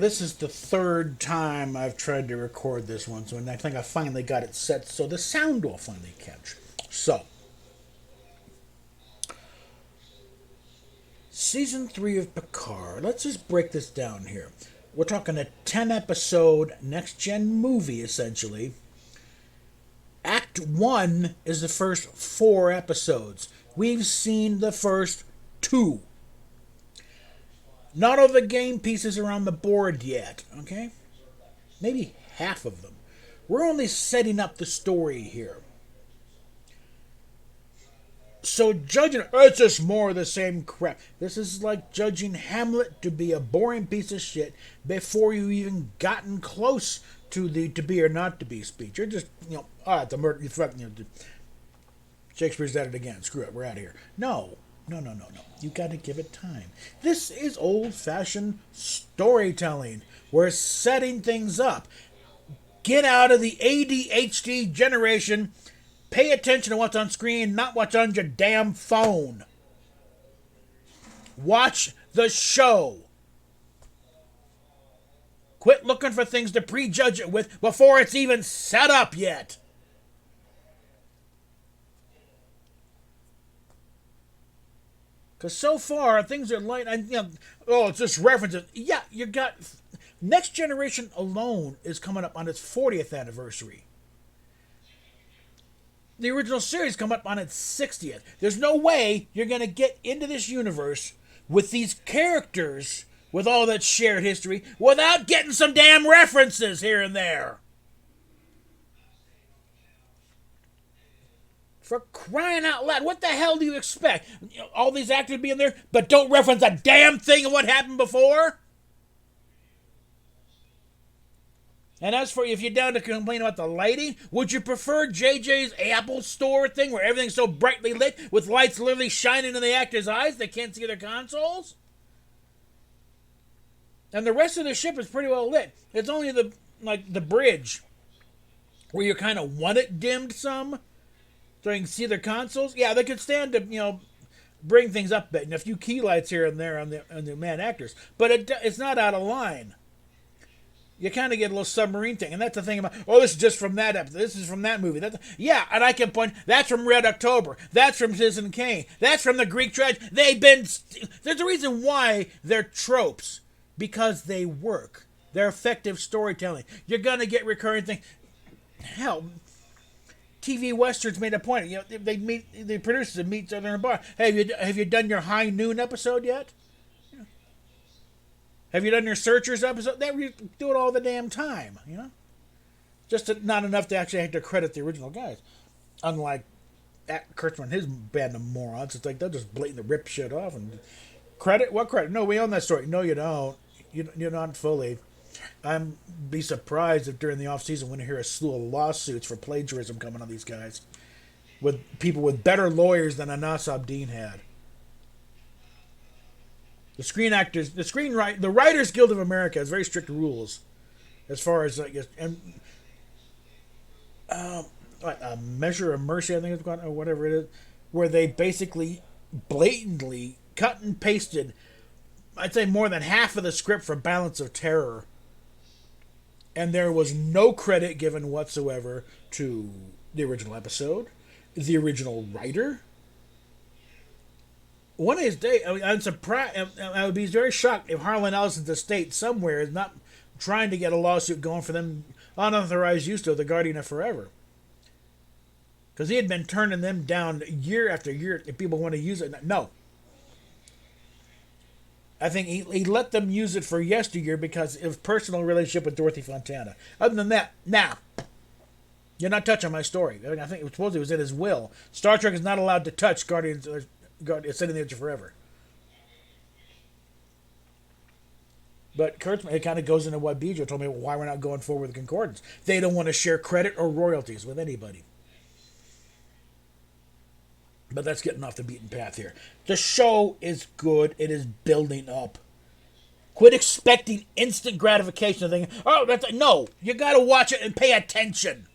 this is the third time I've tried to record this one, so I think I finally got it set so the sound will finally catch. So, season 3 of Picard. Let's just break this down here. We're talking a 10 episode next gen movie, essentially. Act 1 is the first 4 episodes. We've seen the first 2. Not all the game pieces are on the board yet, okay? Maybe half of them. We're only setting up the story here. So judging, it's just more of the same crap. This is like judging Hamlet to be a boring piece of shit before you even gotten close to the to be or not to be speech. You're just, the murder, Shakespeare's at it again. Screw it, we're out of here. No. You gotta give it time. This is old-fashioned storytelling. We're setting things up. Get out of the ADHD generation. Pay attention to what's on screen, not what's on your damn phone. Watch the show. Quit looking for things to prejudge it with before it's even set up yet. Because so far, things are light. And, it's just references. Yeah, you got. Next Generation alone is coming up on its 40th anniversary. The original series come up on its 60th. There's no way you're going to get into this universe with these characters, with all that shared history, without getting some damn references here and there. For crying out loud, what the hell do you expect? All these actors being there, but don't reference a damn thing of what happened before? And as for if you're down to complain about the lighting, would you prefer JJ's Apple Store thing where everything's so brightly lit with lights literally shining in the actors' eyes they can't see their consoles? And the rest of the ship is pretty well lit. It's only the bridge where you kind of want it dimmed some so you can see their consoles. Yeah, they could stand to, bring things up a bit. And a few key lights here and there on the man actors. But it's not out of line. You kind of get a little submarine thing. And that's the thing about, this is just from that episode. This is from that movie. Yeah, and I can point, that's from Red October. That's from Citizen Kane. That's from the Greek tragedy. There's a reason why they're tropes. Because they work. They're effective storytelling. You're going to get recurring things. Hell, TV Westerns made a point. The producers meet each other in a bar. Hey, have you done your High Noon episode yet? Have you done your Searchers episode? They do it all the damn time, Just not enough to actually have to credit the original guys. Unlike Kurtzman and his band of morons. It's like they'll just blatantly rip shit off and credit? What credit? No, we own that story. No, you don't. You're not fully. I'd be surprised if during the off season we hear a slew of lawsuits for plagiarism coming on these guys, with people with better lawyers than Anas Abdin had. The Writers Guild of America has very strict rules, as far as Measure of Mercy, I think it's called, or whatever it is, where they basically blatantly cut and pasted, I'd say more than half of the script for Balance of Terror. And there was no credit given whatsoever to the original episode, the original writer. One of these days, I'm surprised. I would be very shocked if Harlan Ellison's estate somewhere is not trying to get a lawsuit going for them unauthorized use of the Guardian of Forever. Because he had been turning them down year after year if people want to use it. No. I think he let them use it for yesteryear because of personal relationship with Dorothy Fontana. Other than that, you're not touching my story. I think it was in his will. Star Trek is not allowed to touch Guardians. Sitting there forever. But Kurtzman, it kind of goes into what Bijo told me, why we're not going forward with Concordance. They don't want to share credit or royalties with anybody. But that's getting off the beaten path here. The show is good. It is building up. Quit expecting instant gratification of thinking, no, you got to watch it and pay attention.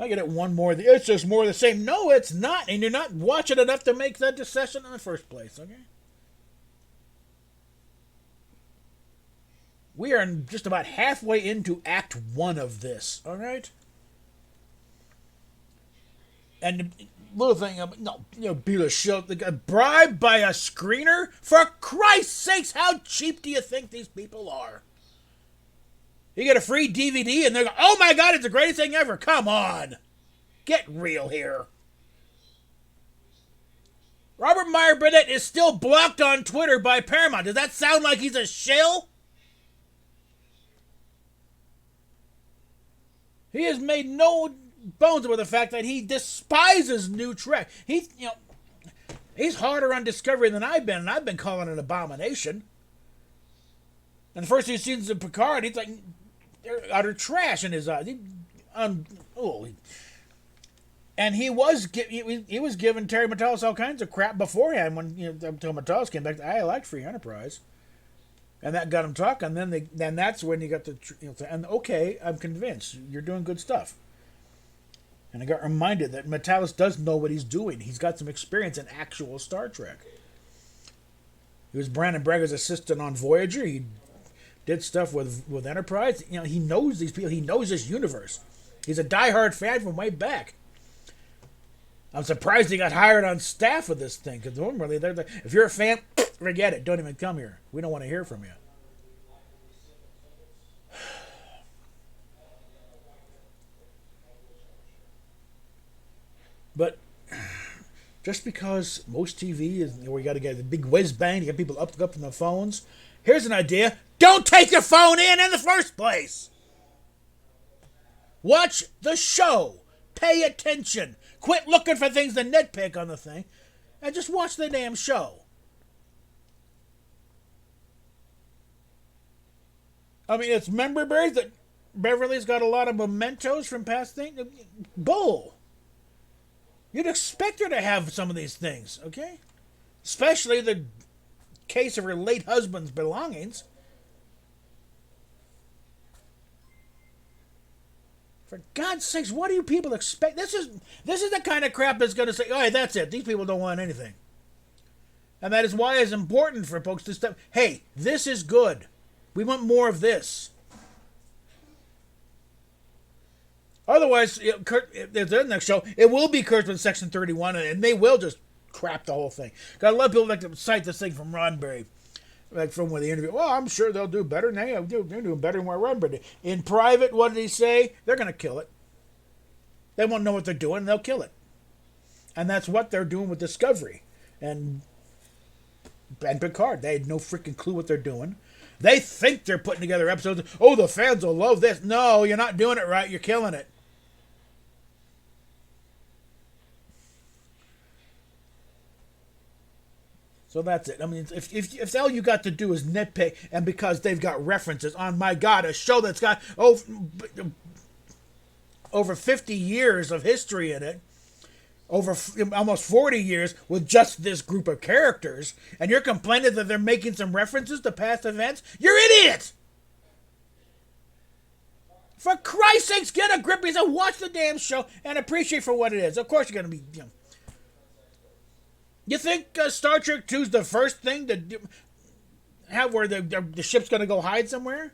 I get it one more. It's just more of the same. No, it's not. And you're not watching enough to make that decision in the first place, okay? We are just about halfway into Act 1 of this, all right? And the little thing, no, be the show, bribed by a screener? For Christ's sakes, how cheap do you think these people are? You get a free DVD and they're like, oh my God, it's the greatest thing ever. Come on. Get real here. Robert Meyer Burnett is still blocked on Twitter by Paramount. Does that sound like he's a shill? He has made no bones about the fact that he despises new Trek. He's harder on Discovery than I've been, and I've been calling it an abomination. And the first two seasons of Picard, he's like, they're utter trash in his eyes. And he was giving Terry Matalas all kinds of crap beforehand when until Matalas came back. I liked Free Enterprise, and that got him talking. Then that's when you got the and okay, I'm convinced you're doing good stuff. And I got reminded that Matalas does know what he's doing. He's got some experience in actual Star Trek. He was Brandon Bragger's assistant on Voyager. He did stuff with Enterprise. He knows these people. He knows this universe. He's a diehard fan from way back. I'm surprised he got hired on staff with this thing, because normally if you're a fan, forget it. Don't even come here. We don't want to hear from you. But just because most TV is where you got to get the big whiz bang, you get people up on the phones. Here's an idea. Don't take your phone in the first place. Watch the show. Pay attention. Quit looking for things to nitpick on the thing. And just watch the damn show. I mean, it's member berries that Beverly's got a lot of mementos from past things. Bull. You'd expect her to have some of these things, okay? Especially the case of her late husband's belongings. For God's sakes, what do you people expect? This is the kind of crap that's going to say, all right, that's it. These people don't want anything. And that is why it's important for folks to step, hey, this is good. We want more of this. Otherwise, the next show, it will be Kurtzman Section 31, and they will just crap the whole thing. Got a lot of people like to cite this thing from Roddenberry, like from when the interview. Well, I'm sure they'll do better. They're doing better than what Roddenberry did. In private, what did he say? They're going to kill it. They won't know what they're doing, and they'll kill it. And that's what they're doing with Discovery and Picard. They had no freaking clue what they're doing. They think they're putting together episodes. Oh, the fans will love this. No, you're not doing it right. You're killing it. So that's it. I mean, if all you got to do is nitpick, and because they've got references on, my God, a show that's got over 50 years of history in it, over almost 40 years with just this group of characters, and you're complaining that they're making some references to past events? You're idiots! For Christ's sakes, get a grip and watch the damn show and appreciate for what it is. Of course you're going to be... You think Star Trek 2 is the first thing to have where the ship's going to go hide somewhere?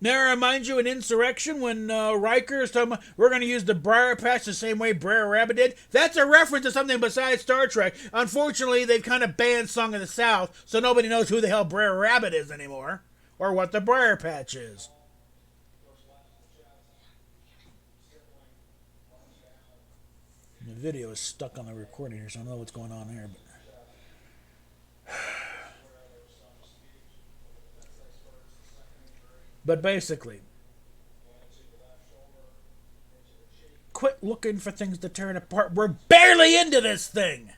May I remind you in Insurrection when Riker is talking about we're going to use the Briar Patch the same way Brer Rabbit did? That's a reference to something besides Star Trek. Unfortunately, they've kind of banned Song of the South, so nobody knows who the hell Brer Rabbit is anymore, or what the Briar Patch is. The video is stuck on the recording here, so I don't know what's going on here. But basically, quit looking for things to tear it apart. We're barely into this thing.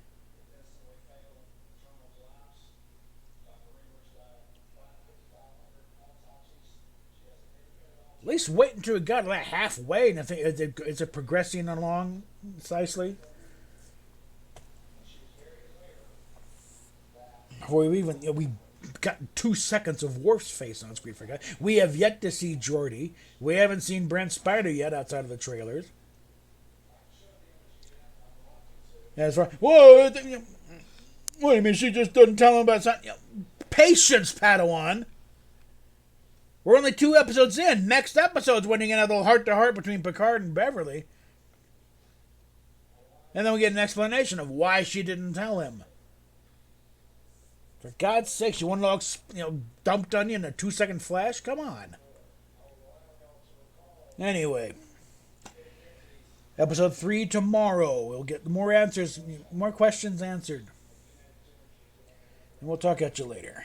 At least wait until we got like halfway, and I think is it progressing along precisely? Before we got 2 seconds of Worf's face on screen. For God, we have yet to see Geordi. We haven't seen Brent Spiner yet outside of the trailers. As far whoa, what do you mean she just doesn't tell him about something? Patience, Padawan. We're only 2 episodes in. Next episode's when you're gonna have a heart-to-heart between Picard and Beverly. And then we get an explanation of why she didn't tell him. For God's sake, you want to all, dumped on you in a 2-second flash? Come on. Anyway. Episode 3 tomorrow. We'll get more answers, more questions answered. And we'll talk at you later.